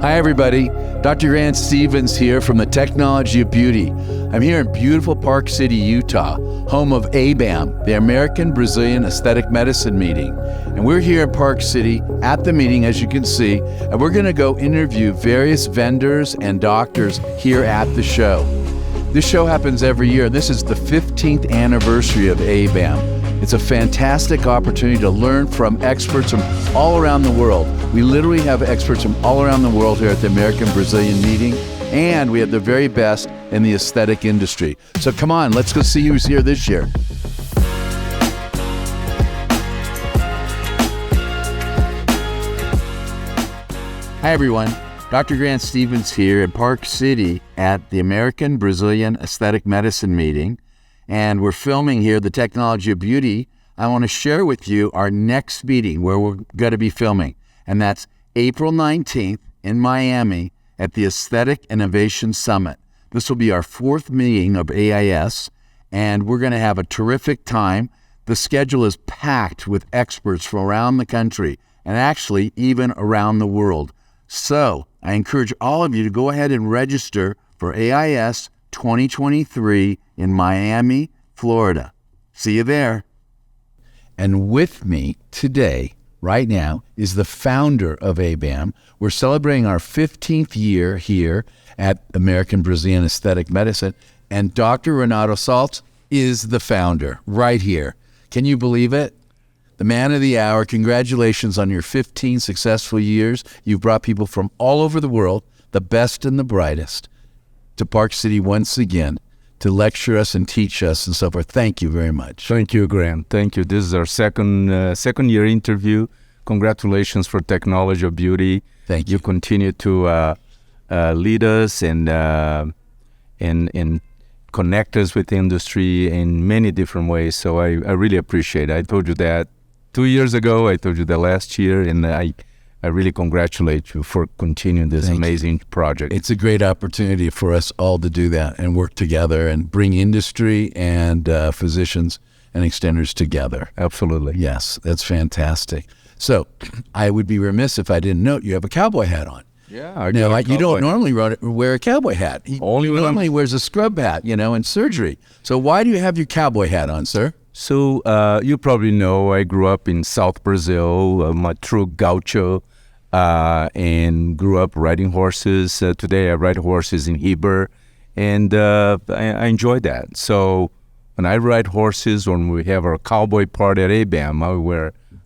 Hi everybody, Dr. Grant Stevens here from the Technology of Beauty. I'm here in beautiful Park City, Utah, home of ABAM, the American Brazilian Aesthetic Medicine Meeting. And we're here in Park City at the meeting, as you can see, and we're gonna go interview various vendors and doctors here at the show. This show happens every year. This is the 15th anniversary of ABAM. It's a fantastic opportunity to learn from experts from all around the world. We literally have experts from all around the world here at the American Brazilian meeting, and we have the very best in the aesthetic industry. So come on, let's go see who's here this year. Hi everyone, Dr. Grant Stevens here in Park City at the American Brazilian Aesthetic Medicine meeting. And we're filming here the Technology of Beauty. I want to share with you our next meeting where we're going to be filming. And that's April 19th in Miami at the Aesthetic Innovation Summit. This will be our fourth meeting of AIS, and we're going to have a terrific time. The schedule is packed with experts from around the country and actually even around the world. So I encourage all of you to go ahead and register for AIS 2023 in Miami, Florida. See you there. And with me today, right now, is the founder of ABAM. We're celebrating our 15th year here at American Brazilian Aesthetic Medicine, and Dr. Renato Saltz is the founder right here. Can you believe it? The man of the hour. Congratulations on your 15 successful years. You've brought people from all over the world, the best and the brightest, to Park City once again to lecture us and teach us and so forth. Thank you very much. Thank you, Grant. Thank you. This is our second year interview. Congratulations for Technology of Beauty. Thank you. You continue to lead us and connect us with the industry in many different ways. So I really appreciate it. I told you that 2 years ago. I told you that last year, and I really congratulate you for continuing this amazing project. It's a great opportunity for us all to do that and work together and bring industry and physicians and extenders together. Absolutely. Yes, that's fantastic. So I would be remiss if I didn't note you have a cowboy hat on. Yeah. Now, you don't normally wear a cowboy hat. He Only normally wears a scrub hat, in surgery. So why do you have your cowboy hat on, sir? So you probably know I grew up in South Brazil. I'm a true gaucho. And grew up riding horses. Today I ride horses in Heber, and I enjoy that. So when I ride horses, when we have our cowboy party at ABAM,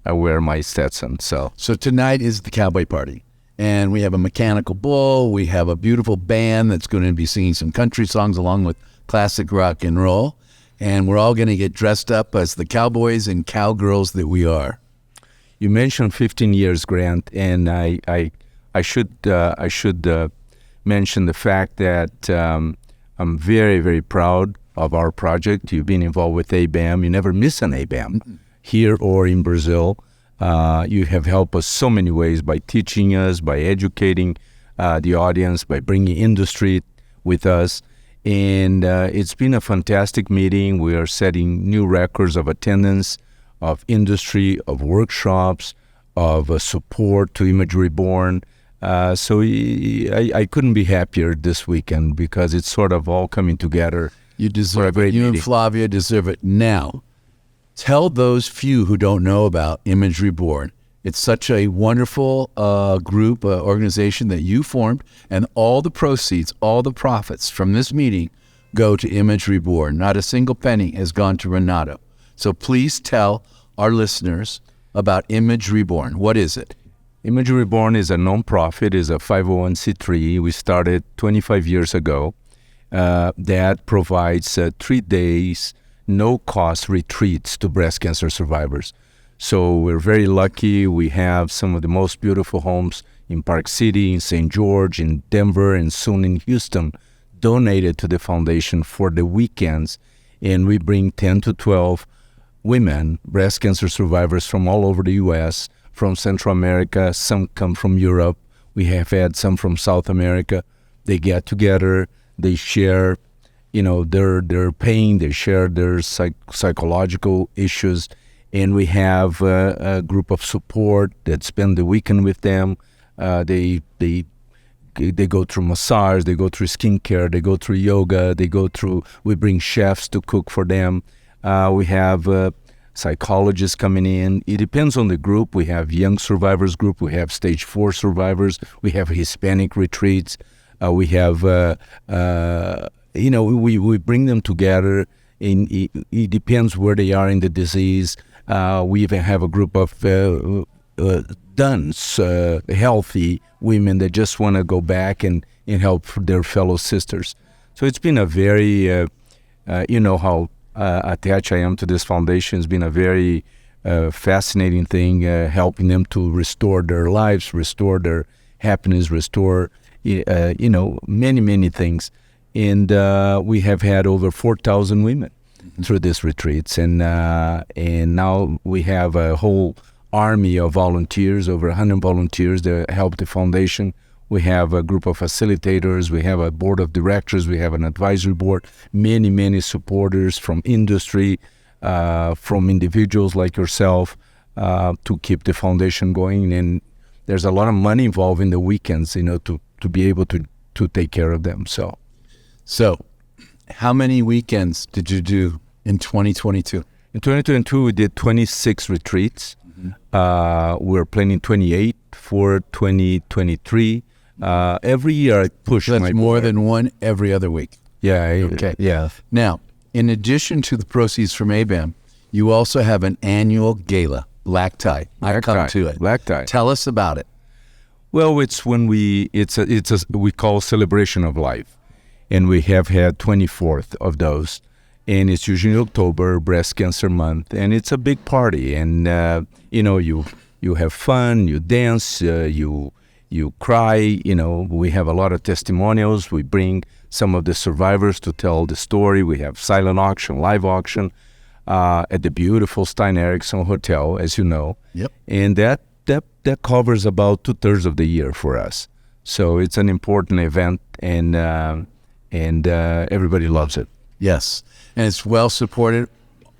I wear my Stetson. So tonight is the cowboy party, and we have a mechanical bull. We have a beautiful band that's going to be singing some country songs along with classic rock and roll, and we're all going to get dressed up as the cowboys and cowgirls that we are. You mentioned 15 years, Grant, and I should mention the fact that I'm very, very proud of our project. You've been involved with ABAM. You never miss an ABAM here or in Brazil. You have helped us so many ways by teaching us, by educating the audience, by bringing industry with us. And it's been a fantastic meeting. We are setting new records of attendance, of industry, of workshops, of support to Image Reborn. So I couldn't be happier this weekend because it's sort of all coming together. You deserve it. You and Flavia deserve it. Now, tell those few who don't know about Image Reborn. It's such a wonderful group, organization that you formed, and all the proceeds, all the profits from this meeting go to Image Reborn. Not a single penny has gone to Renato. So please tell our listeners about Image Reborn. What is it? Image Reborn is a nonprofit, is a 501c3. We started 25 years ago. That provides 3 days, no-cost retreats to breast cancer survivors. So we're very lucky. We have some of the most beautiful homes in Park City, in St. George, in Denver, and soon in Houston, donated to the foundation for the weekends. And we bring 10 to 12 women, breast cancer survivors from all over the U.S., from Central America. Some come from Europe. We have had some from South America. They get together. They share, their pain. They share their psychological issues. And we have a group of support that spend the weekend with them. They they go through massage, they go through skincare, they go through yoga, we bring chefs to cook for them. We have psychologists coming in. It depends on the group. We have young survivors group. We have stage 4 survivors. We have Hispanic retreats. We have, we bring them together. It depends where they are in the disease. We even have a group of duns, healthy women that just want to go back and help their fellow sisters. So it's been a very, how attached I am to this foundation. It's been a very fascinating thing, helping them to restore their lives, restore their happiness, restore, many, many things. And we have had over 4,000 women through these retreats. And now we have a whole army of volunteers, over 100 volunteers that help the foundation. We have a group of facilitators. We have a board of directors. We have an advisory board. Many, many supporters from industry, from individuals like yourself, to keep the foundation going. And there's a lot of money involved in the weekends, to be able to take care of them. So how many weekends did you do in 2022? In 2022, we did 26 retreats. We're planning 28 for 2023. Every year I push That's my more board. than one every other week. Yeah. Okay. Yeah. Now, in addition to the proceeds from ABAM, you also have an annual gala, black tie. I come to it. Black tie. Tell us about it. Well, it's when we call celebration of life, and we have had 24th of those, and it's usually October, Breast Cancer Month, and it's a big party, and you have fun, you dance, you cry, we have a lot of testimonials. We bring some of the survivors to tell the story. We have silent auction, live auction at the beautiful Stein Erikson Hotel, as you know. Yep. And that covers about 2/3 of the year for us. So it's an important event, and everybody loves it. Yes. And it's well supported,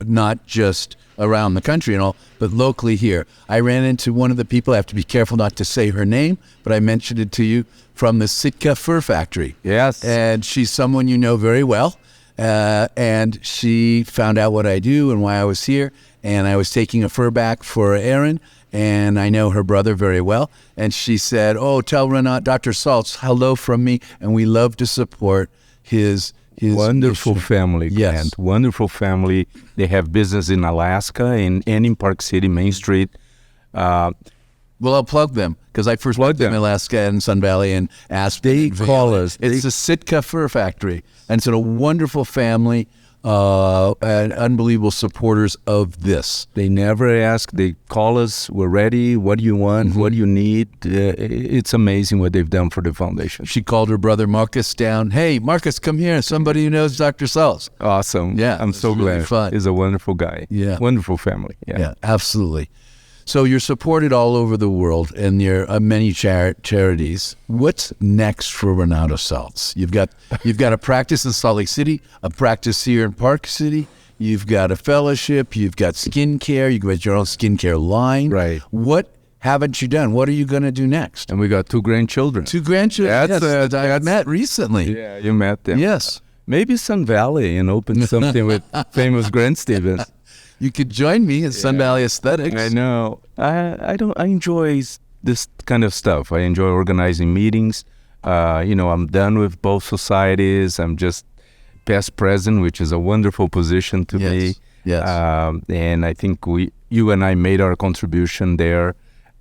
not just around the country and all, but locally here. I ran into one of the people, I have to be careful not to say her name, but I mentioned it to you, from the Sitka Fur Factory. Yes. And she's someone you know very well. And she found out what I do and why I was here. And I was taking a fur back for Aaron, and I know her brother very well. And she said, tell Renato, Dr. Saltz, hello from me. And we love to support his wonderful mission. family. Yes. Grant. Wonderful family. They have business in Alaska and in Park City, Main Street. Well, I'll plug them, because I first plugged them in Alaska and Sun Valley and Aspen. They call us. It's the Sitka Fur Factory, and it's a wonderful family and unbelievable supporters of this. They never ask. They call us. We're ready. What do you want? What do you need? It's amazing what they've done for the foundation. She called her brother Marcus down. Hey, Marcus, come here. Somebody who knows Dr. Saltz. Awesome. Yeah, I'm so really glad. fun. He's a wonderful guy. Yeah. Wonderful family. Yeah, absolutely. So you're supported all over the world, and you're many charities. What's next for Renato Saltz? You've got a practice in Salt Lake City, a practice here in Park City. You've got a fellowship. You've got skincare. You've got your own skincare line. Right. What haven't you done? What are you going to do next? And we got 2 grandchildren. 2 grandchildren. Yes, I met recently. Yeah, you met them. Yes. Maybe Sun Valley and open something with famous Grant Stevens. You could join me in Sun Valley Aesthetics. I know. I enjoy this kind of stuff. I enjoy organizing meetings. I'm done with both societies. I'm just past president, which is a wonderful position to me. Yes. And I think you and I made our contribution there.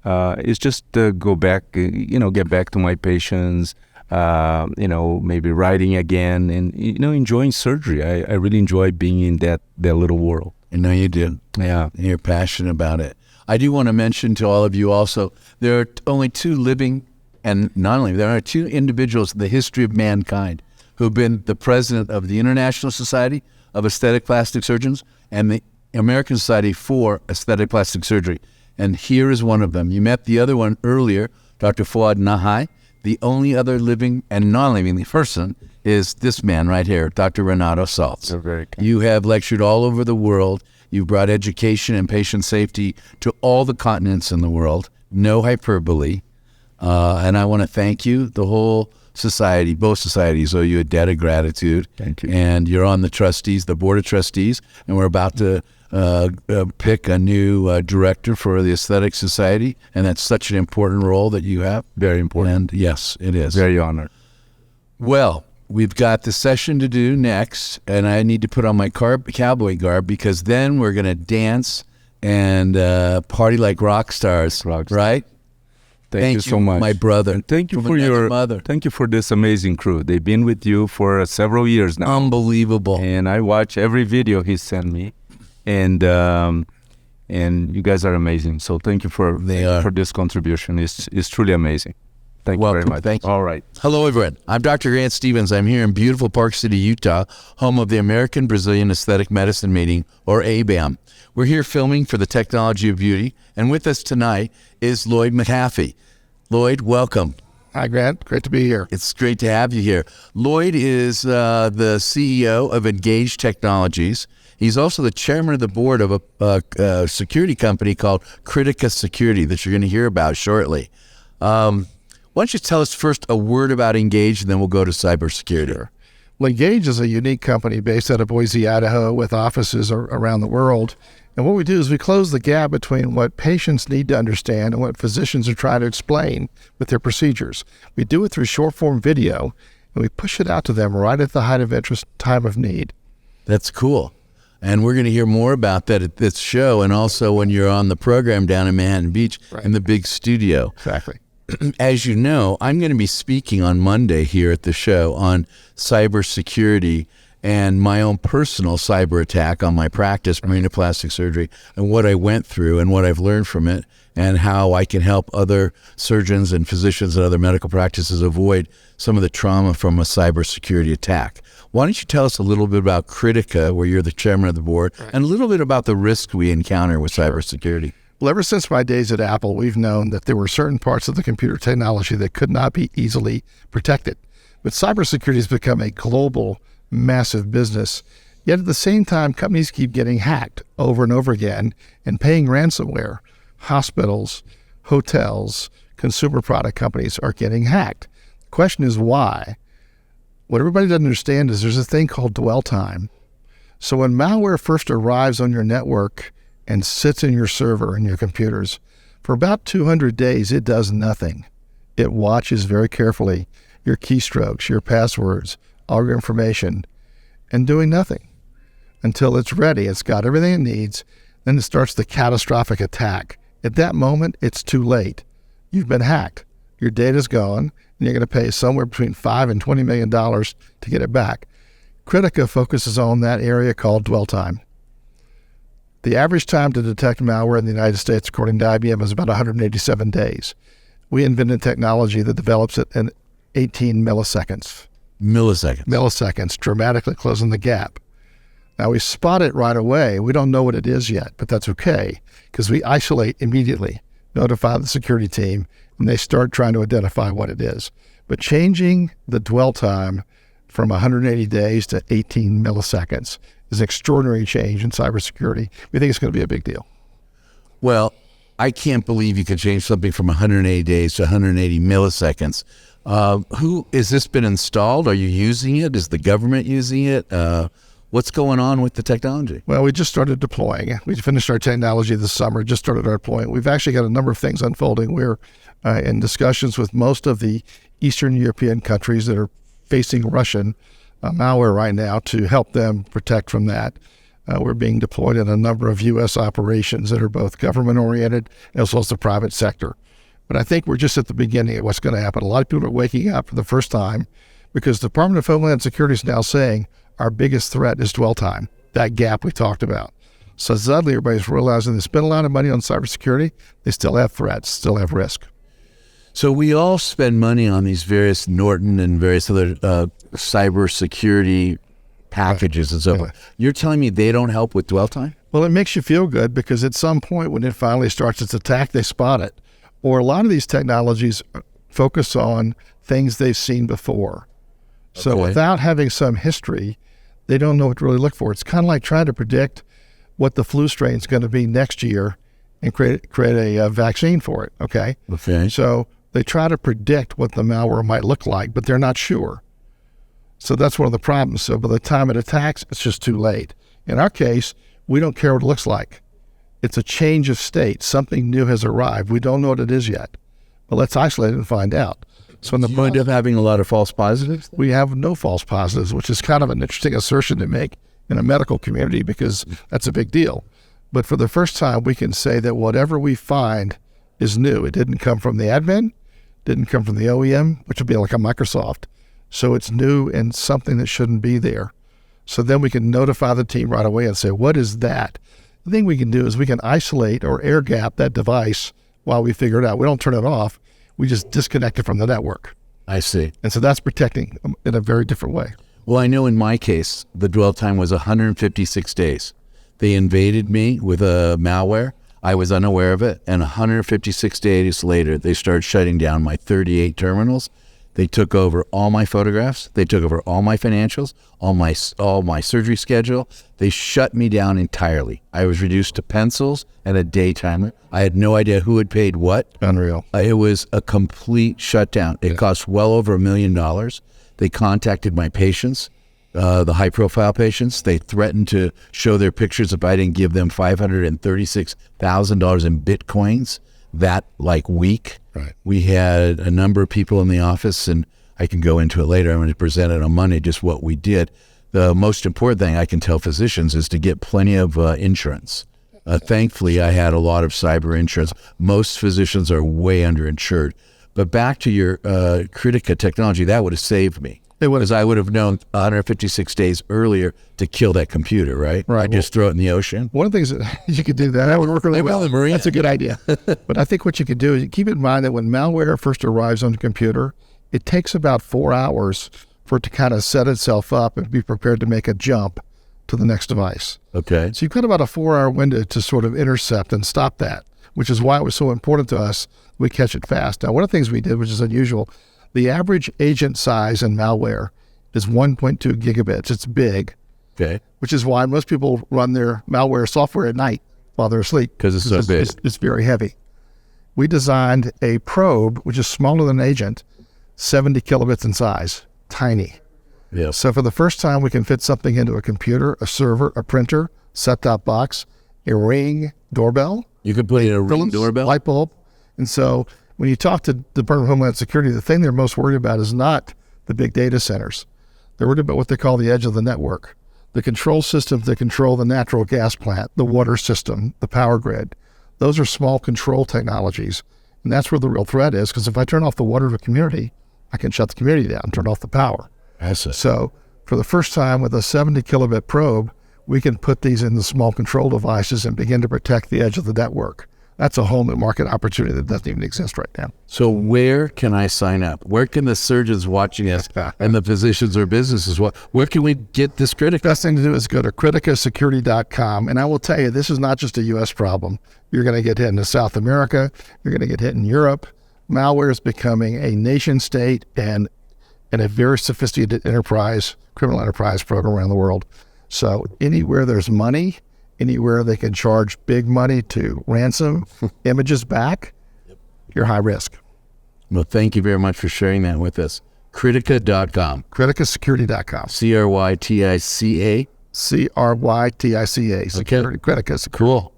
It's just go back, get back to my patients. Maybe writing again, and enjoying surgery. I really enjoy being in that little world. I know you do. Yeah. And you're passionate about it. I do want to mention to all of you also, there are only 2 living, and not only, there are 2 individuals in the history of mankind who have been the president of the International Society of Aesthetic Plastic Surgeons and the American Society for Aesthetic Plastic Surgery. And here is one of them. You met the other one earlier, Dr. Fuad Nahai. The only other living and non-living person is this man right here, Dr. Renato Saltz. You're very kind. You have lectured all over the world. You've brought education and patient safety to all the continents in the world. No hyperbole. And I want to thank you. The whole society, both societies owe you a debt of gratitude. Thank you. And you're on the board of trustees, and we're about to pick a new director for the Aesthetic Society, and that's such an important role that you have. Very important. And yes, it is. Very honored. Well, we've got the session to do next, and I need to put on my cowboy garb because then we're going to dance and party like rock stars, right? Thank you so much, my brother. And thank you from for your mother. Thank you for this amazing crew. They've been with you for several years now. Unbelievable. And I watch every video he sent me, and you guys are amazing. So thank you for this contribution. It's truly amazing. Thank you very much. Thank you. All right. Hello, everyone. I'm Dr. Grant Stevens. I'm here in beautiful Park City, Utah, home of the American Brazilian Aesthetic Medicine Meeting, or ABAM. We're here filming for the Technology of Beauty, and with us tonight is Lloyd Mahaffey. Lloyd, welcome. Hi, Grant. Great to be here. It's great to have you here. Lloyd is the CEO of Engage Technologies. He's also the chairman of the board of a security company called Crytica Security that you're going to hear about shortly. Why don't you tell us first a word about Engage, and then we'll go to cybersecurity. Sure. Well, Engage is a unique company based out of Boise, Idaho, with offices around the world. And what we do is we close the gap between what patients need to understand and what physicians are trying to explain with their procedures. We do it through short-form video, and we push it out to them right at the height of interest, time of need. That's cool. And we're going to hear more about that at this show, and also when you're on the program down in Manhattan Beach in the big studio. Exactly. As you know, I'm going to be speaking on Monday here at the show on cybersecurity and my own personal cyber attack on my practice, marinoplastic surgery, and what I went through and what I've learned from it, and how I can help other surgeons and physicians and other medical practices avoid some of the trauma from a cybersecurity attack. Why don't you tell us a little bit about Crytica, where you're the chairman of the board, and a little bit about the risk we encounter with cybersecurity? Well, ever since my days at Apple, we've known that there were certain parts of the computer technology that could not be easily protected. But cybersecurity has become a global, massive business. Yet at the same time, companies keep getting hacked over and over again and paying ransomware. Hospitals, hotels, consumer product companies are getting hacked. The question is why? What everybody doesn't understand is there's a thing called dwell time. So when malware first arrives on your network and sits in your server in your computers, for about 200 days, it does nothing. It watches very carefully your keystrokes, your passwords, all your information, and doing nothing until it's ready. It's got everything it needs. Then it starts the catastrophic attack. At that moment, it's too late. You've been hacked. Your data's gone, and you're going to pay somewhere between $5 and $20 million to get it back. Crytica focuses on that area called dwell time. The average time to detect malware in the United States, according to IBM, is about 187 days. We invented technology that develops it in 18 milliseconds. Milliseconds, dramatically closing the gap. Now, we spot it right away. We don't know what it is yet, but that's okay, because we isolate immediately, notify the security team, and they start trying to identify what it is. But changing the dwell time from 180 days to 18 milliseconds is an extraordinary change in cybersecurity. We think it's going to be a big deal. Well, I can't believe you could change something from 180 days to 180 milliseconds. Has this been installed? Are you using it? Is the government using it? What's going on with the technology? Well, we just started deploying. We finished our technology this summer, just started our deploying. We've actually got a number of things unfolding. We're in discussions with most of the Eastern European countries that are facing Russian malware right now to help them protect from that. We're being deployed in a number of U.S. operations that are both government-oriented as well as the private sector. But I think we're just at the beginning of what's going to happen. A lot of people are waking up for the first time because the Department of Homeland Security is now saying our biggest threat is dwell time, that gap we talked about. So suddenly everybody's realizing they spend a lot of money on cybersecurity, they still have threats, still have risk. So we all spend money on these various Norton and various other cybersecurity packages and so forth. You're telling me they don't help with dwell time? Well, it makes you feel good because at some point when it finally starts its attack, they spot it. Or a lot of these technologies focus on things they've seen before. So without having some history, they don't know what to really look for. It's kind of like trying to predict what the flu strain is going to be next year and create a vaccine for it, okay? Okay. So They try to predict what the malware might look like, but they're not sure. So that's one of the problems. So by the time it attacks, it's just too late. In our case, we don't care what it looks like. It's a change of state. Something new has arrived. We don't know what it is yet, but let's isolate it and find out. So in the You end up having a lot of false positives? we have no false positives, which is kind of an interesting assertion to make in a medical community because that's a big deal. But for the first time, we can say that whatever we find is new. It didn't come from the admin, didn't come from the OEM, which would be like a Microsoft. So it's new and something that shouldn't be there. So then we can notify the team right away and say, what is that? The thing we can do is we can isolate or air gap that device while we figure it out. We don't turn it off. We just disconnect it from the network. I see. And so that's protecting in a very different way. Well, I know in my case, the dwell time was 156 days. They invaded me with a malware. I was unaware of it. And 156 days later, they started shutting down my 38 terminals. They took over all my photographs. They took over all my financials, all my surgery schedule. They shut me down entirely. I was reduced to pencils and a day timer. I had no idea who had paid what. Unreal. It was a complete shutdown. It cost well over $1 million. They contacted my patients, the high-profile patients. They threatened to show their pictures if I didn't give them $536,000 in Bitcoins that week. Right. We had a number of people in the office, and I can go into it later. I'm going to present it on Monday, just what we did. The most important thing I can tell physicians is to get plenty of insurance. Thankfully, I had a lot of cyber insurance. Most physicians are way underinsured. But back to your Crytica technology, that would have saved me. It would, because I would have known 156 days earlier to kill that computer, right? Right. I just throw it in the ocean. one of the things that you could do that would work really well. the Marine. That's a good idea. But I think what you could do is keep in mind that when malware first arrives on the computer, it takes about 4 hours for it to kind of set itself up and be prepared to make a jump to the next device. Okay. So you've got about a 4-hour window to sort of intercept and stop that, which is why it was so important to us we catch it fast. Now, one of the things we did, which is unusual, the average agent size in malware is 1.2 gigabits. It's big, Okay. which is why most people run their malware software at night while they're asleep. Because it's so big. It's very heavy. We designed a probe, which is smaller than an agent, 70 kilobits in size, tiny. Yes. So for the first time, we can fit something into a computer, a server, a printer, set-top box, a Ring doorbell, You could put in a Ring Philips doorbell. light bulb. And so when you talk to the Department of Homeland Security, the thing they're most worried about is not the big data centers. They're worried about what they call the edge of the network, the control systems that control the natural gas plant, the water system, the power grid. Those are small control technologies. And that's where the real threat is, because if I turn off the water of a community, I can shut the community down, turn off the power. That's it. So for the first time with a 70 kilobit probe, we can put these in the small control devices and begin to protect the edge of the network. That's a whole new market opportunity that doesn't even exist right now. So where can I sign up? Where can the surgeons watching us and the physicians or businesses, where can we get this Crytica? Best thing to do is go to criticasecurity.com. And I will tell you, this is not just a U.S. problem. You're going to get hit in South America. You're going to get hit in Europe. Malware is becoming a nation state and a very sophisticated criminal enterprise program around the world. So anywhere there's money, anywhere they can charge big money to ransom images back, you're high risk. Well, thank you very much for sharing that with us. Crytica.com. Criticasecurity.com. Crytica. Crytica. Security. Critica. Security. Cool.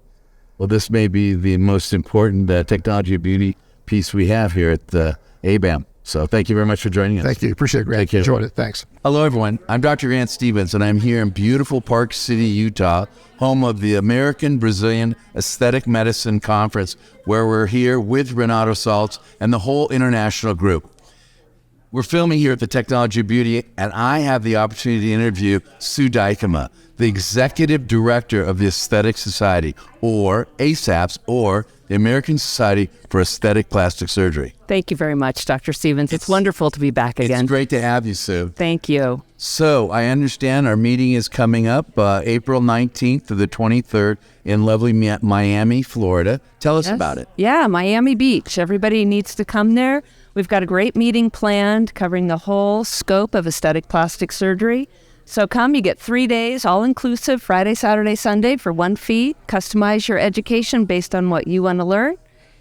Well, this may be the most important technology beauty piece we have here at the ABAM. So thank you very much for joining us. Thank you. Appreciate it, Grant. Thank you. Enjoyed it. Thanks. Hello, everyone. I'm Dr. Grant Stevens, and I'm here in beautiful Park City, Utah, home of the American Brazilian Aesthetic Medicine Conference, where we're here with Renato Saltz and the whole international group. We're filming here at the Technology of Beauty, and I have the opportunity to interview Sue Dykema, the Executive Director of the Aesthetic Society, or ASAPS, or the American Society for Aesthetic Plastic Surgery. Thank you very much, Dr. Stevens. It's wonderful to be back again. It's great to have you, Sue. Thank you. So I understand our meeting is coming up April 19th to the 23rd in lovely Miami, Florida. Tell us about it. Yeah, Miami Beach. Everybody needs to come there. We've got a great meeting planned covering the whole scope of aesthetic plastic surgery. So come, you get 3 days, all-inclusive, Friday, Saturday, Sunday for one fee. Customize your education based on what you want to learn.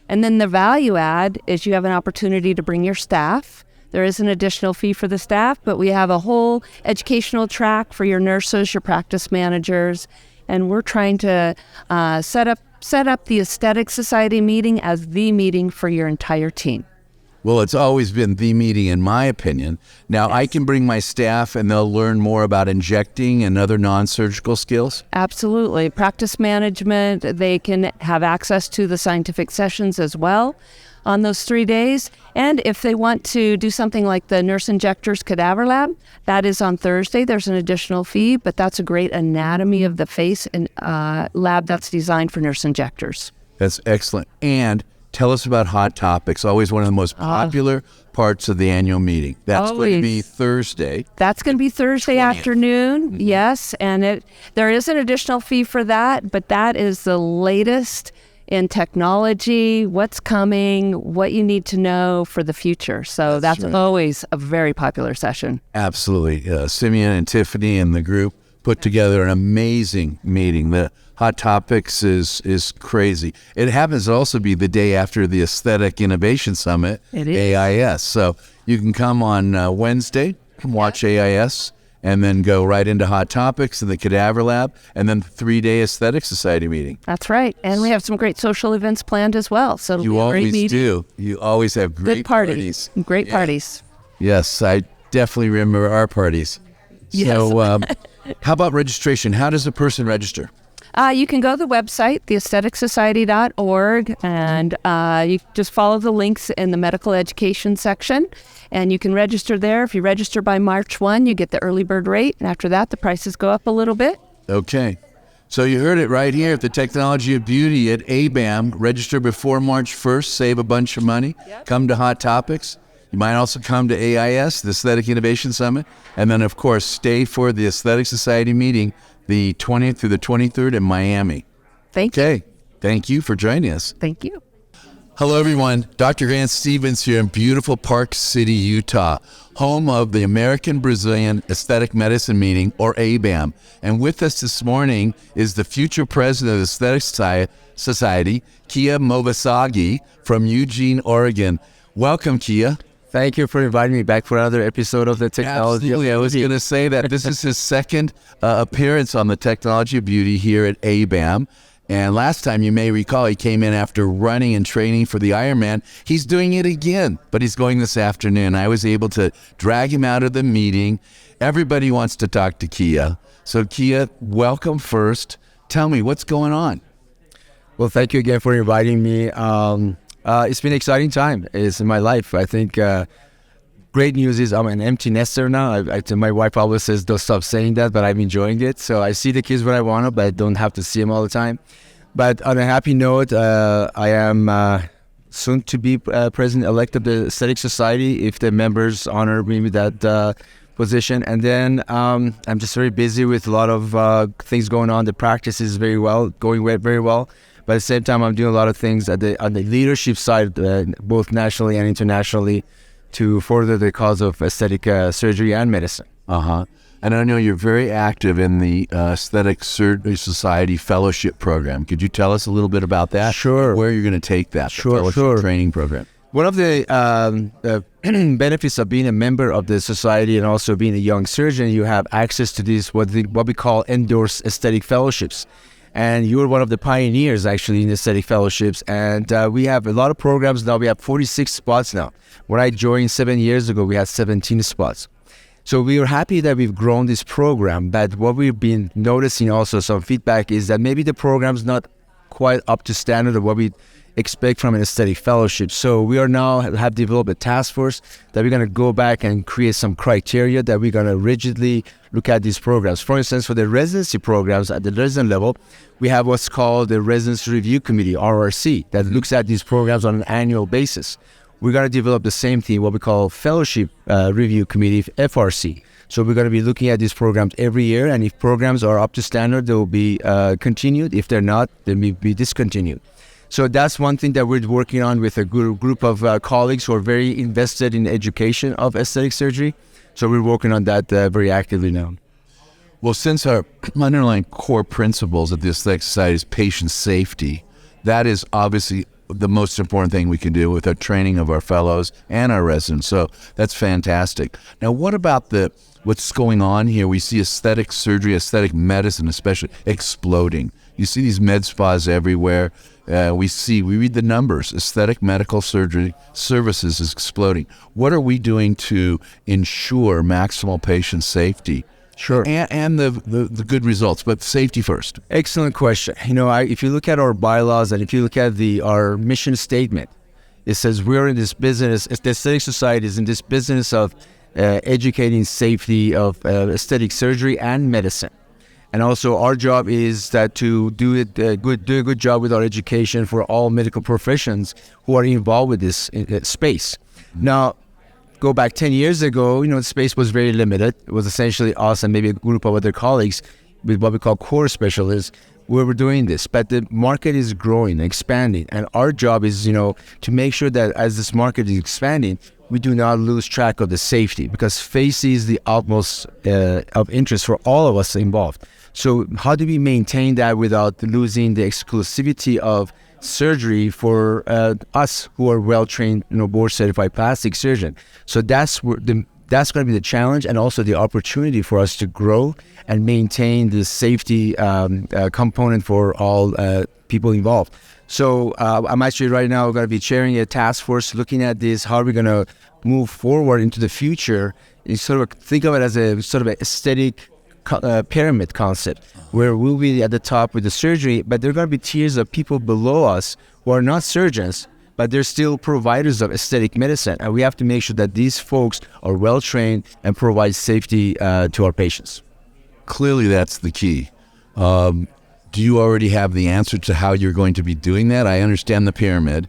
And then the value add is you have an opportunity to bring your staff. There is an additional fee for the staff, but we have a whole educational track for your nurses, your practice managers, and we're trying to set up the Aesthetic Society meeting as the meeting for your entire team. Well, it's always been the meeting, in my opinion. Now, I can bring my staff and they'll learn more about injecting and other non-surgical skills? Absolutely. Practice management, they can have access to the scientific sessions as well on those 3 days. And if they want to do something like the Nurse Injectors Cadaver Lab, that is on Thursday. There's an additional fee, but that's a great anatomy of the face and lab that's designed for nurse injectors. That's excellent. And tell us about Hot Topics, always one of the most popular parts of the annual meeting. That's going to be Thursday. That's going to be Thursday 20th. afternoon, yes. And there is an additional fee for that, but that is the latest in technology, what's coming, what you need to know for the future. So that's right. always a very popular session. Absolutely. Simeon and Tiffany and the group put together an amazing meeting. The Hot Topics is crazy. It happens to also be the day after the Aesthetic Innovation Summit, It is. AIS. So you can come on Wednesday, watch AIS, and then go right into Hot Topics and the Cadaver Lab, and then the 3-day Aesthetic Society meeting. That's right. And we have some great social events planned as well. So it'll You be a great always meeting. do. You always have great Good parties. Great parties. Yes, I definitely remember our parties. Yes. So how about registration? How does a person register? You can go to the website, theaestheticsociety.org, and you just follow the links in the medical education section, and you can register there. If you register by March 1, you get the early bird rate, and after that, the prices go up a little bit. Okay. So you heard it right here at the Technology of Beauty at ABAM. Register before March 1st, save a bunch of money. Yep. Come to Hot Topics. You might also come to AIS, the Aesthetic Innovation Summit, and then, of course, stay for the Aesthetic Society meeting the 20th through the 23rd in Miami. Thank you. Okay. Thank you for joining us. Thank you. Hello, everyone. Dr. Grant Stevens here in beautiful Park City, Utah, home of the American Brazilian Aesthetic Medicine Meeting, or ABAM. And with us this morning is the future president of the Aesthetic Society, Kiya Movassaghi from Eugene, Oregon. Welcome, Kiya. Thank you for inviting me back for another episode of the Technology Absolutely. of I was Beauty. going to say that this is his second appearance on the Technology of Beauty here at ABAM. And last time, you may recall, he came in after running and training for the Ironman. He's doing it again, but he's going this afternoon. I was able to drag him out of the meeting. Everybody wants to talk to Kiya. So Kiya, welcome first. Tell me, what's going on? Well, thank you again for inviting me. It's been an exciting time in my life. I think great news is I'm an empty nester now. My wife always says, don't stop saying that, but I'm enjoying it. So I see the kids when I want to, but I don't have to see them all the time. But on a happy note, I am soon to be president-elect of the Aesthetic Society if the members honor me with that position. And then I'm just very busy with a lot of things going on. The practice is going very well. But at the same time, I'm doing a lot of things on the leadership side, both nationally and internationally, to further the cause of aesthetic surgery and medicine. Uh-huh. And I know you're very active in the Aesthetic Surgery Society Fellowship Program. Could you tell us a little bit about that? Sure. Where you're going to take that fellowship training program? One of the benefits of being a member of the society and also being a young surgeon, you have access to these what we call endorsed aesthetic fellowships. And you were one of the pioneers, actually, in aesthetic fellowships. And we have a lot of programs now. We have 46 spots now. When I joined 7 years ago, we had 17 spots. So we are happy that we've grown this program. But what we've been noticing also, some feedback, is that maybe the program's not quite up to standard of what we expect from an aesthetic fellowship. So we are now have developed a task force that we're going to go back and create some criteria that we're going to rigidly look at these programs. For instance, for the residency programs at the resident level, we have what's called the Residency Review Committee, RRC, that looks at these programs on an annual basis. We're going to develop the same thing, what we call Fellowship Review Committee, FRC. So we're going to be looking at these programs every year, and if programs are up to standard, they will be continued. If they're not, they may be discontinued. So that's one thing that we're working on with a group of colleagues who are very invested in education of aesthetic surgery. So we're working on that very actively now. Well, since our underlying core principles of the Aesthetic Society is patient safety, that is obviously the most important thing we can do with our training of our fellows and our residents. So that's fantastic. Now, what about what's going on here? We see aesthetic surgery, aesthetic medicine especially, exploding. You see these med spas everywhere. We read the numbers. Aesthetic medical surgery services is exploding. What are we doing to ensure maximal patient safety? Sure. And the good results, but safety first. Excellent question. If you look at our bylaws and if you look at our mission statement, it says we're in this business, the Aesthetic Society is in this business of educating safety of aesthetic surgery and medicine. And also our job is that to do a good job with our education for all medical professions who are involved with this space. Now, go back 10 years ago, the space was very limited. It was essentially us and maybe a group of other colleagues with what we call core specialists where we're doing this. But the market is growing, expanding. And our job is, to make sure that as this market is expanding, we do not lose track of the safety because safety is the utmost of interest for all of us involved. So how do we maintain that without losing the exclusivity of surgery for us who are well-trained, board-certified plastic surgeon? So that's going to be the challenge and also the opportunity for us to grow and maintain the safety component for all people involved. So I'm actually right now going to be chairing a task force looking at this. How are we going to move forward into the future? You sort of think of it as a sort of an aesthetic pyramid concept where we'll be at the top with the surgery, but there are going to be tiers of people below us who are not surgeons, but they're still providers of aesthetic medicine. And we have to make sure that these folks are well trained and provide safety to our patients. Clearly, that's the key. Do you already have the answer to how you're going to be doing that? I understand the pyramid.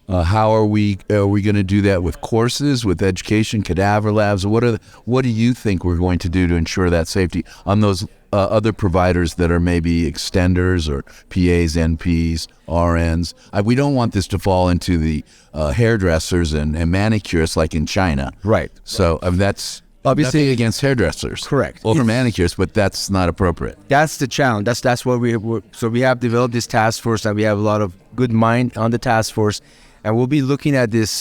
How are we going to do that with courses, with education, cadaver labs? What do you think we're going to do to ensure that safety on those other providers that are maybe extenders or PAs, NPs, RNs? We don't want this to fall into the hairdressers and manicurists like in China. Right. So that's obviously nothing against hairdressers. Correct. Or manicurists, but that's not appropriate. That's the challenge. That's what we have developed this task force, and we have a lot of good mind on the task force. And we'll be looking at this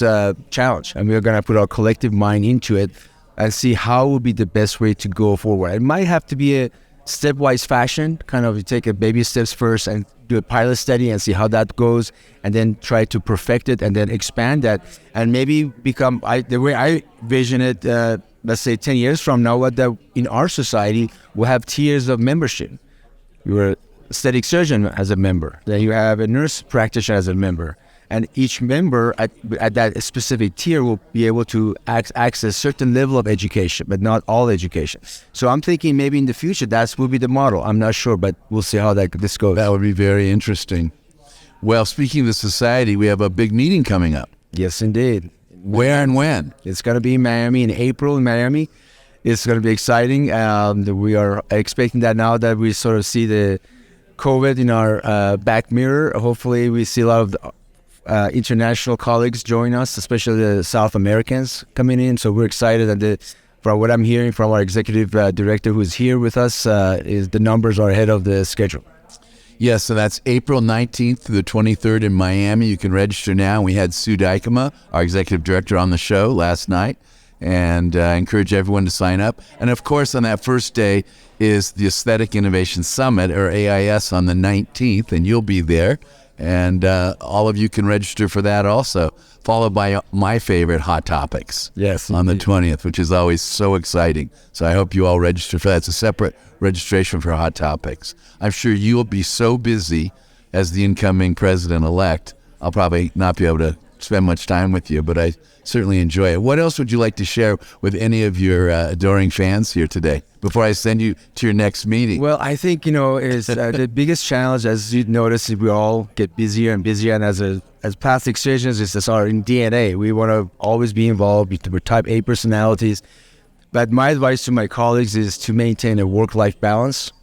challenge, and we're going to put our collective mind into it and see how will be the best way to go forward. It might have to be a stepwise fashion, kind of you take a baby steps first and do a pilot study and see how that goes, and then try to perfect it and then expand that, and maybe become, the way I vision it, let's say 10 years from now, in our society, we'll have tiers of membership. You're an aesthetic surgeon as a member, then you have a nurse practitioner as a member. And each member at that specific tier will be able to access certain level of education, but not all education. So I'm thinking maybe in the future that will be the model. I'm not sure, but we'll see how this goes. That would be very interesting. Well, speaking of the society, we have a big meeting coming up. Yes, indeed. Where and when? It's going to be in Miami, in April in Miami. It's going to be exciting. We are expecting that now that we sort of see the COVID in our back mirror. Hopefully we see a lot of international colleagues join us, especially the South Americans coming in. So we're excited, and from what I'm hearing from our executive director who's here with us, is the numbers are ahead of the schedule. Yes, so that's April 19th through the 23rd in Miami. You can register now. We had Sue Dykema, our executive director, on the show last night, and I encourage everyone to sign up. And of course, on that first day is the Aesthetic Innovation Summit, or AIS, on the 19th, and you'll be there. And all of you can register for that also, followed by my favorite, Hot Topics, yes, on the 20th, which is always so exciting. So I hope you all register for that. It's a separate registration for Hot Topics. I'm sure you'll be so busy as the incoming president-elect, I'll probably not be able to spend much time with you, but I certainly enjoy it. What else would you like to share with any of your adoring fans here today before I send you to your next meeting? Well, I think, is the biggest challenge, as you notice, is we all get busier and busier. And as plastic surgeons, it's our DNA. We want to always be involved. We're type A personalities. But my advice to my colleagues is to maintain a work-life balance.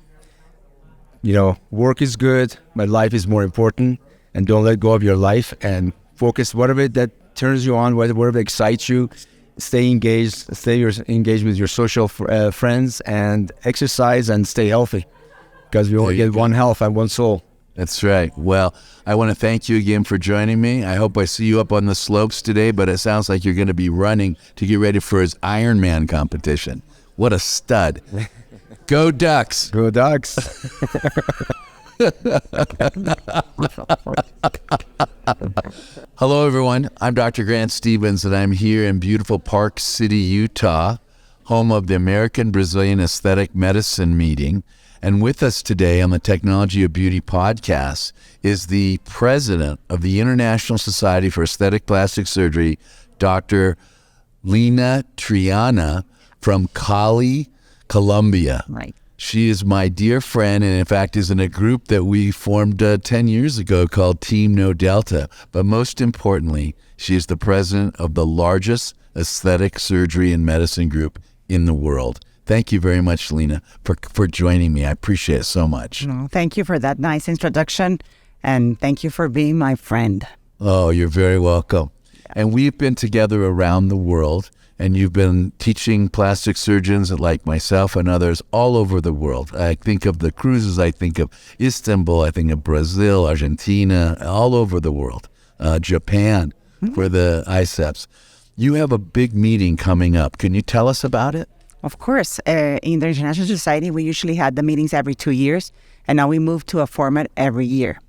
Work is good, but life is more important. And don't let go of your life and focus whatever that turns you on, whatever excites you. Stay engaged. Engaged with your social friends, and exercise and stay healthy, because we only get one health and one soul. That's right. Well, I want to thank you again for joining me. I hope I see you up on the slopes today, but it sounds like you're going to be running to get ready for his Ironman competition. What a stud. Go Ducks. Go Ducks. Hello, everyone. I'm Dr. Grant Stevens, and I'm here in beautiful Park City, Utah, home of the American Brazilian Aesthetic Medicine meeting. And with us today on the Technology of Beauty podcast is the president of the International Society for Aesthetic Plastic Surgery, Dr. Lina Triana from Cali, Colombia. Right. She is my dear friend, and in fact is in a group that we formed 10 years ago called Team No Delta. But most importantly, she is the president of the largest aesthetic surgery and medicine group in the world. Thank you very much, Lina, for joining me. I appreciate it so much. No, thank you for that nice introduction, and thank you for being my friend. Oh, you're very welcome. And we've been together around the world, and you've been teaching plastic surgeons like myself and others all over the world. I think of the cruises, I think of Istanbul, I think of Brazil, Argentina, all over the world, Japan for the ISAPS. You have a big meeting coming up. Can you tell us about it? Of course, in the International Society, we usually had the meetings every 2 years, and now we moved to a format every year.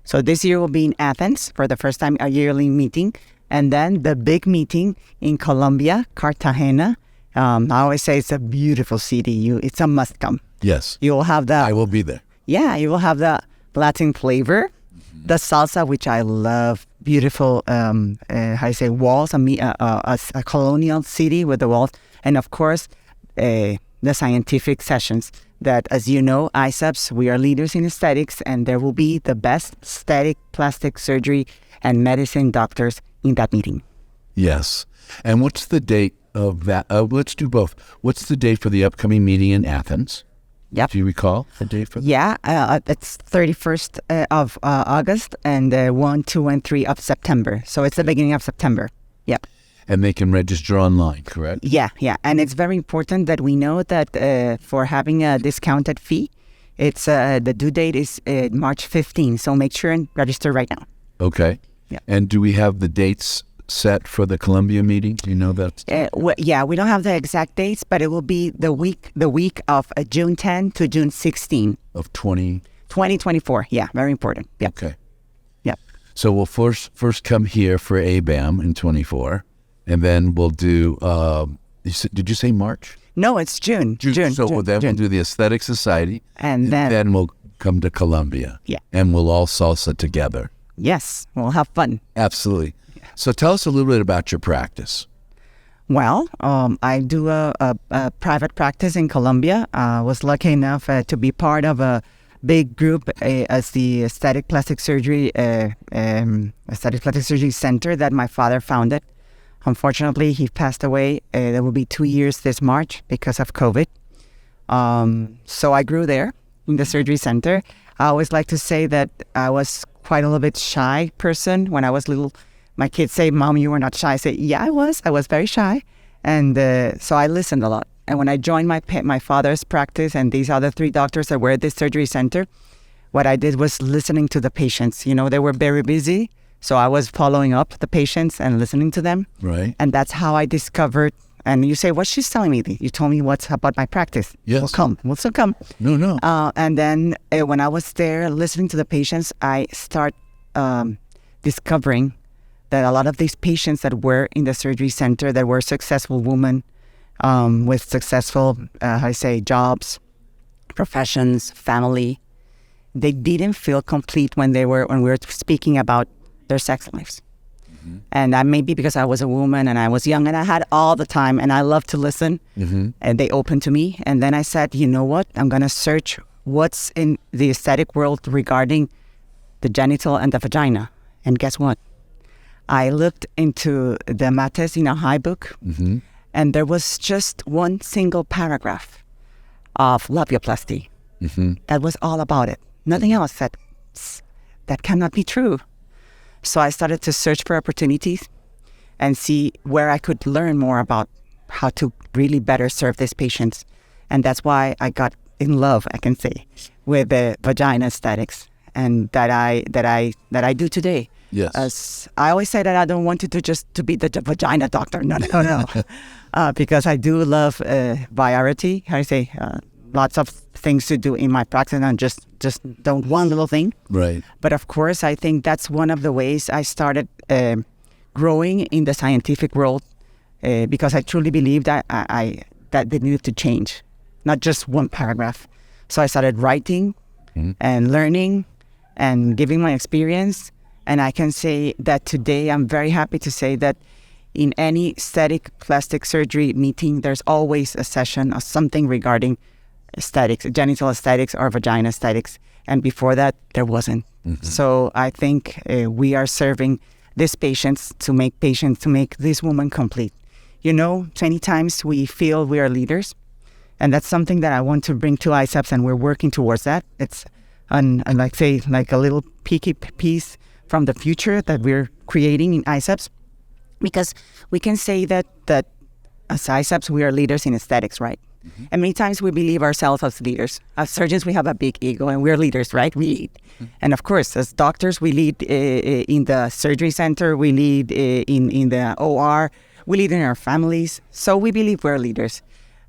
So this year will be in Athens for the first time, a yearly meeting, and then the big meeting in Colombia, Cartagena. I always say it's a beautiful city. It's a must come. Yes. You will have I will be there. Yeah, you will have the Latin flavor, the salsa, which I love. Beautiful, walls, a colonial city with the walls, and of course, the scientific sessions that, as you know, ISAPS, we are leaders in aesthetics, and there will be the best aesthetic, plastic surgery, and medicine doctors in that meeting. Yes. And what's the date of that? Let's do both. What's the date for the upcoming meeting in Athens? Yep. Do you recall the date for that? Yeah, it's 31st of August and 1, 2, and 3 of September. So it's the beginning of September. Yep. And they can register online, correct? Yeah. And it's very important that we know that for having a discounted fee, it's the due date is March 15. So make sure and register right now. Okay. Yeah. And do we have the dates set for the Columbia meeting? Do you know that? We don't have the exact dates, but it will be the week of June 10 to June 16. Of 2024. Yeah, very important. Yeah. Okay. Yeah. So we'll first come here for ABAM in 24, and then we'll do, did you say March? No, it's June. June. So then we'll do the Aesthetic Society, and then we'll come to Columbia. Yeah. And we'll all salsa together. Yes, we'll have fun. Absolutely. So tell us a little bit about your practice. Well, I do a private practice in Colombia. I was lucky enough to be part of a big group as the Aesthetic Plastic Surgery Center that my father founded. Unfortunately, he passed away. There will be 2 years this March because of COVID. So I grew there in the surgery center. I always like to say that I was quite a little bit shy person when I was little. My kids say, "Mom, you were not shy." I say, "Yeah, I was. I was very shy." And so I listened a lot. And when I joined my father's practice and these other 3 doctors that were at this surgery center, what I did was listening to the patients. You know, they were very busy. So I was following up the patients and listening to them. Right. And that's how I discovered. And you say, "What's she's telling me? You told me what's about my practice." Yes. We'll still come. No. And then when I was there listening to the patients, I start discovering that a lot of these patients that were in the surgery center, that were successful women with successful, jobs, professions, family, they didn't feel complete when we were speaking about their sex lives. Mm-hmm. And that may be because I was a woman and I was young and I had all the time and I loved to listen. Mm-hmm. And they opened to me. And then I said, you know what? I'm going to search what's in the aesthetic world regarding the genital and the vagina. And guess what? I looked into the Mates in a High book, mm-hmm. and there was just one single paragraph of labiaplasty. Mm-hmm. That was all about it. Nothing else. That cannot be true. So I started to search for opportunities and see where I could learn more about how to really better serve these patients. And that's why I got in love, I can say, with the vagina aesthetics. and that I do today. Yes. As I always say that I don't want to be the vagina doctor. No. Because I do love variety. How do you say? Lots of things to do in my practice, and just don't one little thing. Right. But of course, I think that's one of the ways I started growing in the scientific world, because I truly believe that that they needed to change, not just one paragraph. So I started writing and learning and giving my experience. And I can say that today I'm very happy to say that in any aesthetic plastic surgery meeting, there's always a session or something regarding aesthetics, genital aesthetics or vagina aesthetics. And before that, there wasn't. So I think we are serving these patients to make this woman complete. You know, many times we feel we are leaders, and that's something that I want to bring to ISAPS, and we're working towards that. It's like a little peeky piece from the future that we're creating in ISAPS, because we can say that as ISAPS, we are leaders in aesthetics, right? And many times we believe ourselves as leaders. As surgeons, we have a big ego, and we're leaders, right? We lead. And of course, as doctors, we lead in the surgery center, we lead in the OR, we lead in our families. So we believe we're leaders.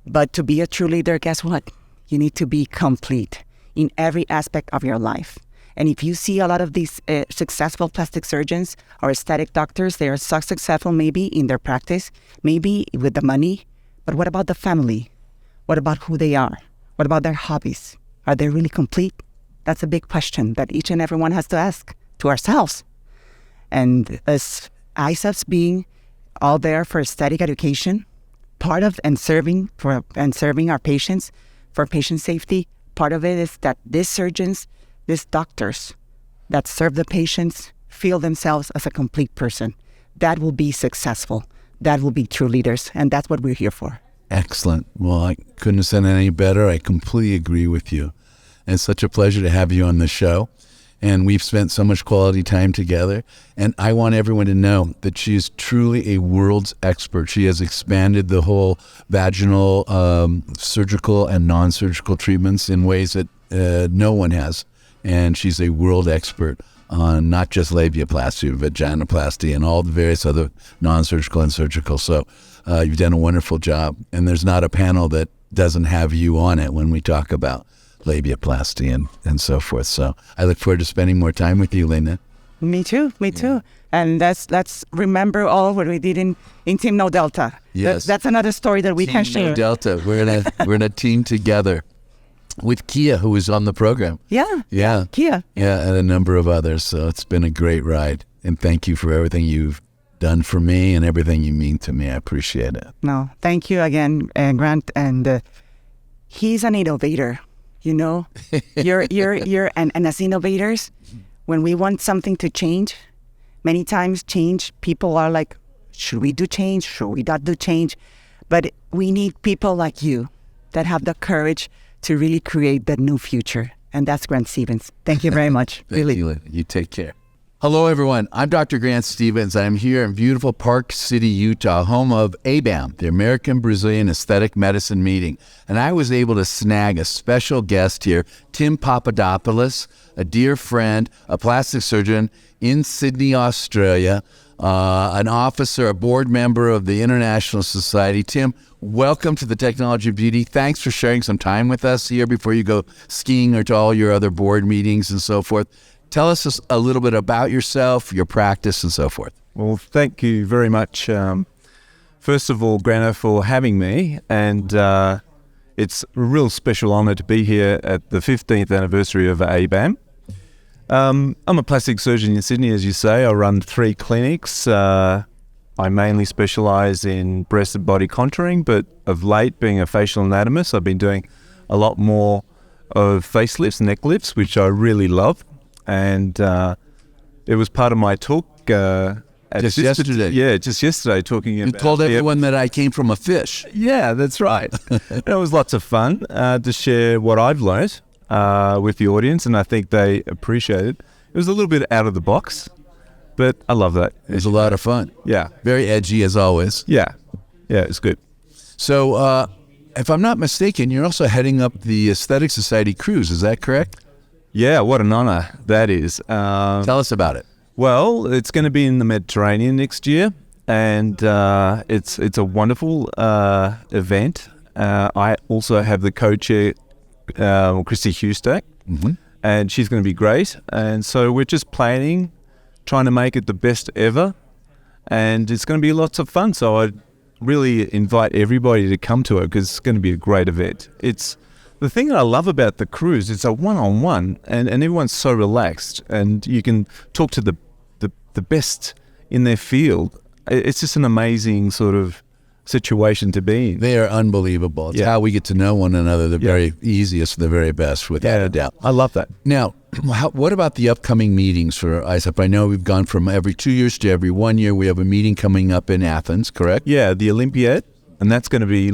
But to be a true leader, guess what? You need to be complete in every aspect of your life. And if you see a lot of these successful plastic surgeons or aesthetic doctors, they are so successful maybe in their practice, maybe with the money. But what about the family? What about who they are? What about their hobbies? Are they really complete? That's a big question that each and everyone has to ask to ourselves. And as ISAPS being all there for aesthetic education, part of and serving our patients for patient safety, part of it is that these surgeons, these doctors that serve the patients feel themselves as a complete person. That will be successful. That will be true leaders. And that's what we're here for. Excellent. Well, I couldn't have said it any better. I completely agree with you. And it's such a pleasure to have you on the show. And we've spent so much quality time together. And I want everyone to know that she is truly a world's expert. She has expanded the whole vaginal, surgical and non-surgical treatments in ways that no one has. And she's a world expert on not just labiaplasty, vaginoplasty, and all the various other non-surgical and surgical. So you've done a wonderful job. And there's not a panel that doesn't have you on it when we talk about labiaplasty and so forth. So I look forward to spending more time with you, Lina. Me too. And let's remember all what we did in Team No Delta. Yes. That's another story that we can share. Team No Delta. We're in a team together with Kiya, who was on the program. Yeah. Yeah, Kiya. and a number of others. So it's been a great ride. And thank you for everything you've done for me and everything you mean to me. I appreciate it. No, thank you again, Grant. And he's an innovator. You know, and as innovators, when we want something to change, many times people are like, should we do change? Should we not do change? But we need people like you that have the courage to really create that new future. And that's Grant Stevens. Thank you very much. Thank you, Lina. You take care. Hello, everyone. I'm Dr. Grant Stevens. I'm here in beautiful Park City, Utah, home of ABAM, the American Brazilian Aesthetic Medicine Meeting. And I was able to snag a special guest here, Tim Papadopoulos, a dear friend, a plastic surgeon in Sydney, Australia, an officer, a board member of the International Society. Tim, welcome to the Technology of Beauty. Thanks for sharing some time with us here before you go skiing or to all your other board meetings and so forth. Tell us a little bit about yourself, your practice, and so forth. Well, thank you very much, first of all, Grano, for having me. And it's a real special honour to be here at the 15th anniversary of ABAM. I'm a plastic surgeon in Sydney, as you say. I run 3 clinics. I mainly specialise in breast and body contouring, but of late, being a facial anatomist, I've been doing a lot more of facelifts, neck lifts, which I really love. And it was part of my talk just yesterday. Yeah, just yesterday, talking about... You told everyone that I came from a fish. Yeah, that's right. It was lots of fun to share what I've learned with the audience, and I think they appreciate it. It was a little bit out of the box, but I love that. It was a lot of fun. Yeah. Very edgy, as always. Yeah, it's good. So, if I'm not mistaken, you're also heading up the Aesthetic Society cruise. Is that correct? Yeah, what an honor that is. Tell us about it. Well, it's going to be in the Mediterranean next year, and it's a wonderful event. I also have the co-chair, Christy Hustack, and she's going to be great. And so we're just planning, trying to make it the best ever, and it's going to be lots of fun. So I really invite everybody to come to it because it's going to be a great event. It's the thing that I love about the cruise. It's a one-on-one, and everyone's so relaxed, and you can talk to the best in their field. It's just an amazing sort of situation to be in. They are unbelievable. It's how we get to know one another, the very easiest, the very best, without a doubt. I love that. Now, what about the upcoming meetings for ISAP? I know we've gone from every 2 years to every 1 year. We have a meeting coming up in Athens, correct? Yeah, the Olympiad, and that's going to be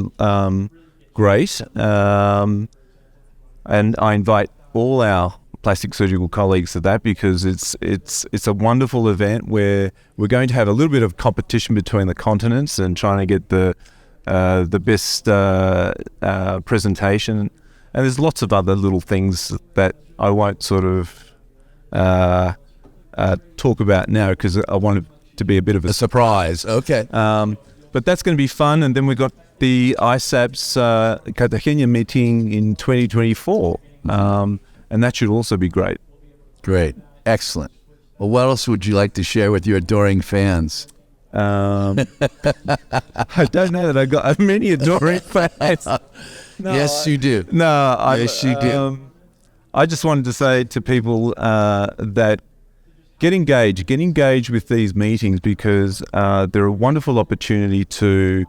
great. And I invite all our plastic surgical colleagues to that because it's a wonderful event where we're going to have a little bit of competition between the continents and trying to get the best presentation. And there's lots of other little things that I won't sort of talk about now because I want it to be a bit of a surprise. Okay. But that's going to be fun. And then we've got the ISAPS Cartagena meeting in 2024. And that should also be great. Great. Excellent. Well, what else would you like to share with your adoring fans? I don't know that I got many adoring fans. No, yes, you do. No, yes, you do. I just wanted to say to people that get engaged with these meetings because they're a wonderful opportunity to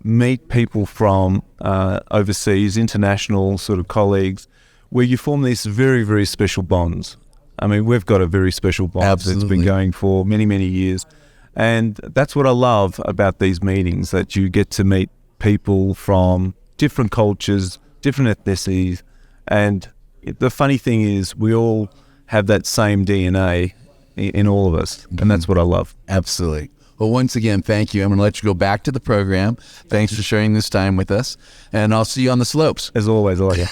meet people from overseas, international sort of colleagues, where you form these very, very special bonds. I mean, we've got a very special bond that's been going for many, many years. And that's what I love about these meetings, that you get to meet people from different cultures, different ethnicities. And the funny thing is we all have that same DNA in all of us. And that's what I love. Absolutely. Well, once again, thank you. I'm going to let you go back to the program. Thanks for sharing this time with us. And I'll see you on the slopes. As always, I love you.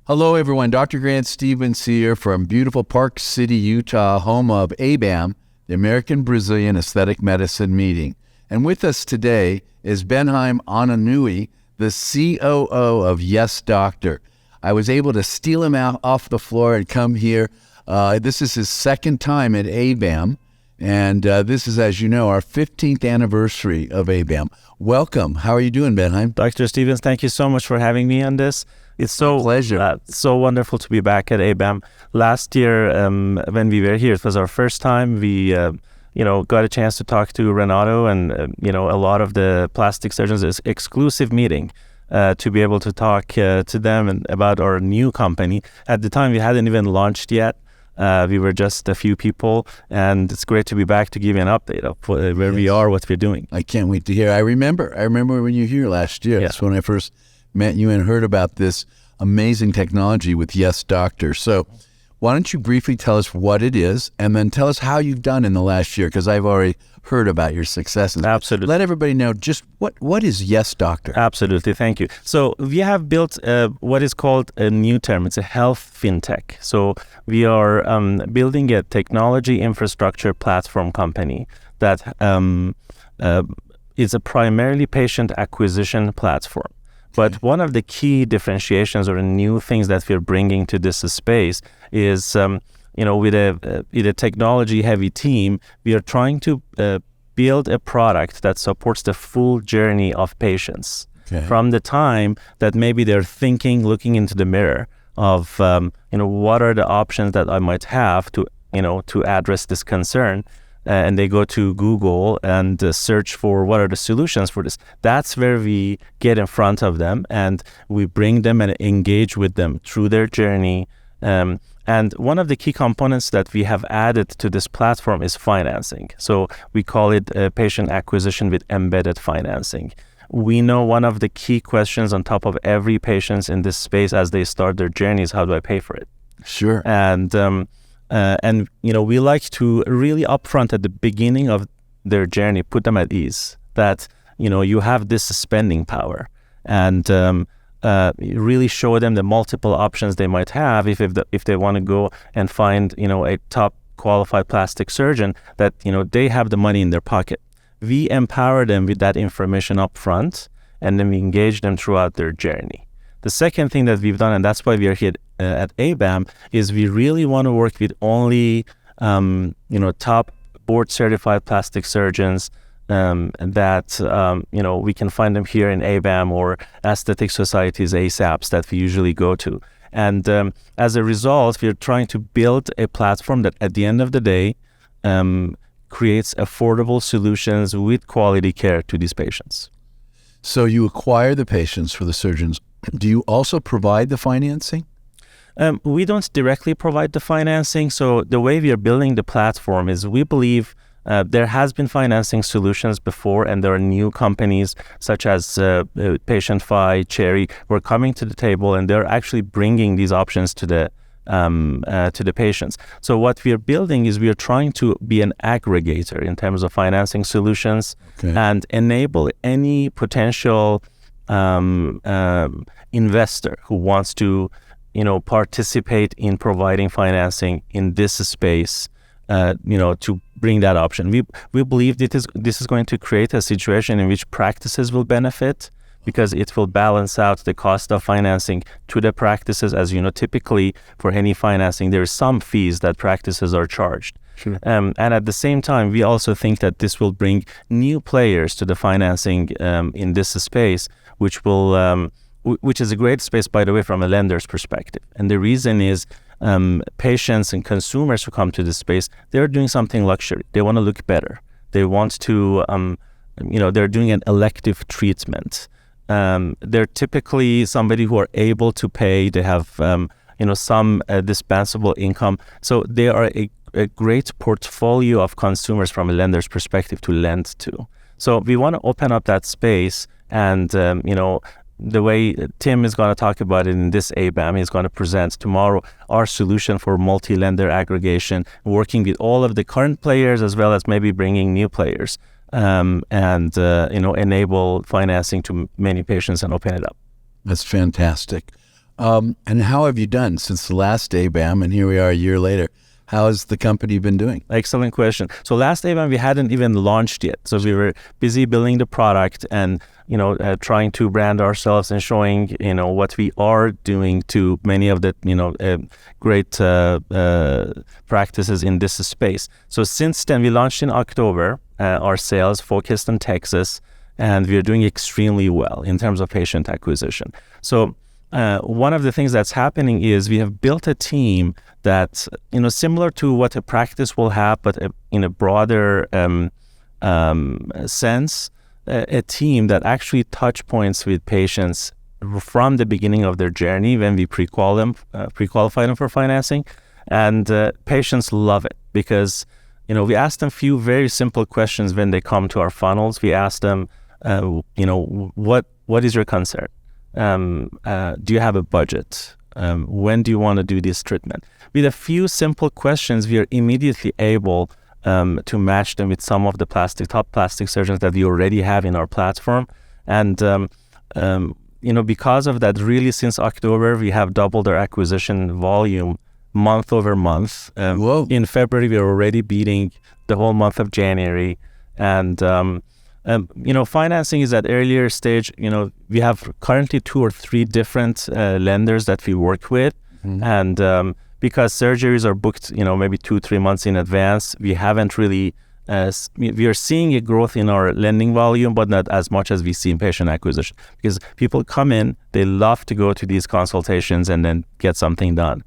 Hello, everyone. Dr. Grant Stevens here from beautiful Park City, Utah, home of ABAM, the American Brazilian Aesthetic Medicine Meeting. And with us today is Behnam Analui, the COO of Yes Doctor. I was able to steal him out off the floor and come here. This is his second time at ABAM, and this is, as you know, our 15th anniversary of ABAM. Welcome. How are you doing, Behnam? Dr. Stevens, thank you so much for having me on this. It's so pleasure. So wonderful to be back at ABAM. Last year, when we were here, it was our first time. We, got a chance to talk to Renato and a lot of the plastic surgeons. It's exclusive meeting to be able to talk to them and about our new company. At the time, we hadn't even launched yet. We were just a few people, and it's great to be back to give you an update of where we are, what we're doing. I can't wait to hear. I remember when you were here last year. That's when I first met you and heard about this amazing technology with Yes Doctor. So why don't you briefly tell us what it is and then tell us how you've done in the last year, because I've already heard about your successes. Absolutely. Let everybody know just what is Yes Doctor? Absolutely. Thank you. So we have built what is called a new term. It's a health fintech. So we are building a technology infrastructure platform company that is a primarily patient acquisition platform. But one of the key differentiations or new things that we're bringing to this space is, with a technology-heavy team, we are trying to build a product that supports the full journey of patients. Okay. From the time that maybe they're thinking, looking into the mirror of, what are the options that I might have to address this concern. And they go to Google and search for what are the solutions for this. That's where we get in front of them and we bring them and engage with them through their journey. And one of the key components that we have added to this platform is financing. So we call it patient acquisition with embedded financing. We know one of the key questions on top of every patient in this space as they start their journey is, how do I pay for it? Sure. And we like to really upfront at the beginning of their journey, put them at ease that, you have this spending power. And really show them the multiple options they might have if they want to go and find, a top qualified plastic surgeon, that, they have the money in their pocket. We empower them with that information up front, and then we engage them throughout their journey. The second thing that we've done, and that's why we are here at ABAM, is we really want to work with only, top board-certified plastic surgeons that, we can find them here in ABAM or aesthetic societies, ASAPS, that we usually go to. And as a result, we're trying to build a platform that at the end of the day creates affordable solutions with quality care to these patients. So you acquire the patients for the surgeons. Do you also provide the financing? We don't directly provide the financing. So the way we are building the platform is we believe there has been financing solutions before, and there are new companies such as PatientFi, Cherry, who are coming to the table, and they're actually bringing these options to the patients. So what we are building is we are trying to be an aggregator in terms of financing solutions, and enable any potential investor who wants to, participate in providing financing in this space, to bring that option. We believe this is going to create a situation in which practices will benefit, because it will balance out the cost of financing to the practices. As you know, typically for any financing, there is some fees that practices are charged. Sure. And at the same time, we also think that this will bring new players to the financing in this space, which is a great space, by the way, from a lender's perspective. And the reason is patients and consumers who come to this space, they're doing something luxury. They want to look better. They want to, they're doing an elective treatment. They're typically somebody who are able to pay. They have, some dispensable income. So they are a great portfolio of consumers from a lender's perspective to lend to. So we want to open up that space, and, the way Tim is going to talk about it in this ABAM, he's going to present tomorrow our solution for multi-lender aggregation, working with all of the current players as well as maybe bringing new players, and enable financing to many patients and open it up. That's fantastic. And how have you done since the last ABAM, and here we are a year later? How has the company been doing? Excellent question. So last ABAM, we hadn't even launched yet. So we were busy building the product and, trying to brand ourselves and showing, what we are doing to many of the, great practices in this space. So since then, we launched in October, our sales focused on Texas, and we are doing extremely well in terms of patient acquisition. So one of the things that's happening is we have built a team that's, similar to what a practice will have, but in a broader sense, a team that actually touch points with patients from the beginning of their journey when we pre-qualify them for financing. And patients love it because, we ask them a few very simple questions when they come to our funnels. We ask them, what is your concern? Do you have a budget? When do you want to do this treatment? With a few simple questions, we are immediately able to match them with some of the top plastic surgeons that we already have in our platform. And, because of that, really since October, we have doubled our acquisition volume month over month. In February, we are already beating the whole month of January. And, financing is at earlier stage. We have currently 2 or 3 different lenders that we work with. Mm-hmm. And because surgeries are booked, maybe 2-3 months in advance, we haven't really, we are seeing a growth in our lending volume, but not as much as we see in patient acquisition. Because people come in, they love to go to these consultations and then get something done.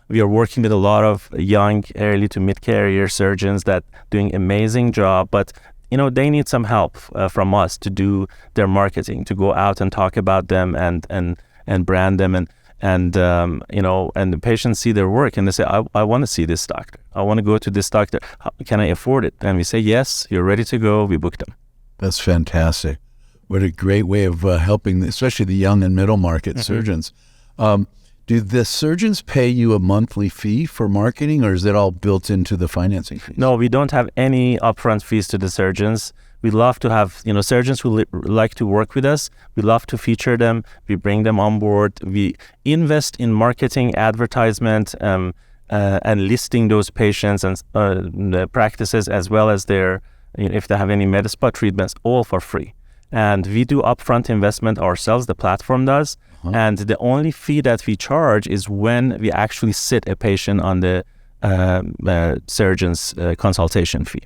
We are working with a lot of young, early to mid-career surgeons that doing amazing job, but they need some help from us to do their marketing, to go out and talk about them and brand them, and the patients see their work and they say, I want to see this doctor. I want to go to this doctor. Can I afford it? And we say, yes, you're ready to go. We book them. That's fantastic. What a great way of helping, especially the young and middle market surgeons. Do the surgeons pay you a monthly fee for marketing, or is it all built into the financing fees? No, we don't have any upfront fees to the surgeons. We love to have, surgeons who like to work with us. We love to feature them. We bring them on board. We invest in marketing, advertisement, and listing those patients and the practices, as well as their, if they have any med spa treatments, all for free. And we do upfront investment ourselves, the platform does. And the only fee that we charge is when we actually sit a patient on the surgeon's consultation fee.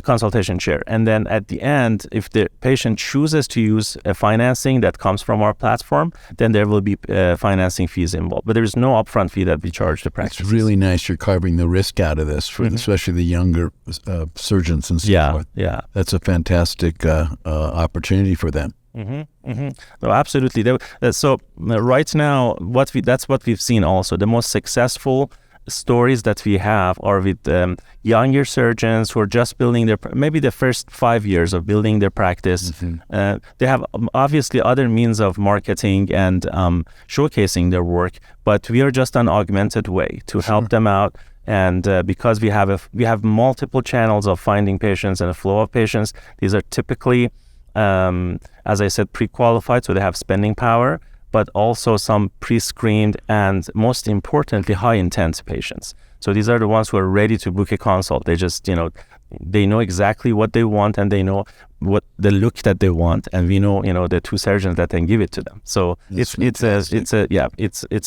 Consultation chair. And then at the end, if the patient chooses to use a financing that comes from our platform, then there will be financing fees involved. But there is no upfront fee that we charge the practice. It's really nice you're carving the risk out of this, for especially the younger surgeons and so forth. Yeah. That's a fantastic opportunity for them. No, absolutely. So right now, that's what we've seen also. The most successful stories that we have are with younger surgeons who are just building maybe the first 5 years of building their practice. They have obviously other means of marketing and showcasing their work, but we are just an augmented way to help them out. And because we have multiple channels of finding patients and a flow of patients, these are typically, as I said, pre-qualified, so they have spending power, but also some pre-screened and, most importantly, high-intent patients. So these are the ones who are ready to book a consult. They just, they know exactly what they want, and they know what the look that they want, and we know, the two surgeons that can give it to them. So it's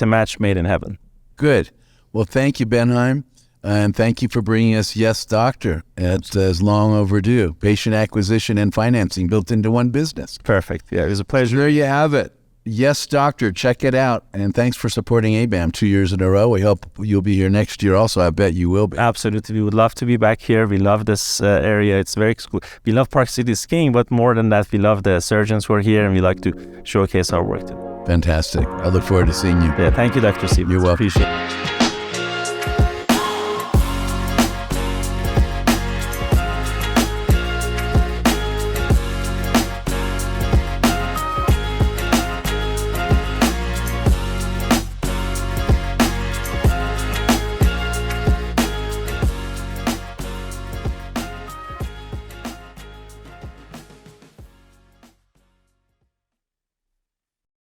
a match made in heaven. Good. Well, thank you, Behnam, and thank you for bringing us Yes Doctor. It's long overdue. Patient acquisition and financing built into one business. Perfect. Yeah, it was a pleasure. There you have it. Yes Doctor, check it out. And thanks for supporting ABAM 2 years in a row. We hope you'll be here next year also. I bet you will be. Absolutely. We would love to be back here. We love this area. It's very exclusive. We love Park City skiing, but more than that, we love the surgeons who are here, and we like to showcase our work to them. Fantastic. I look forward to seeing you. Yeah, thank you, Dr. Stevens. You're welcome. Appreciate it.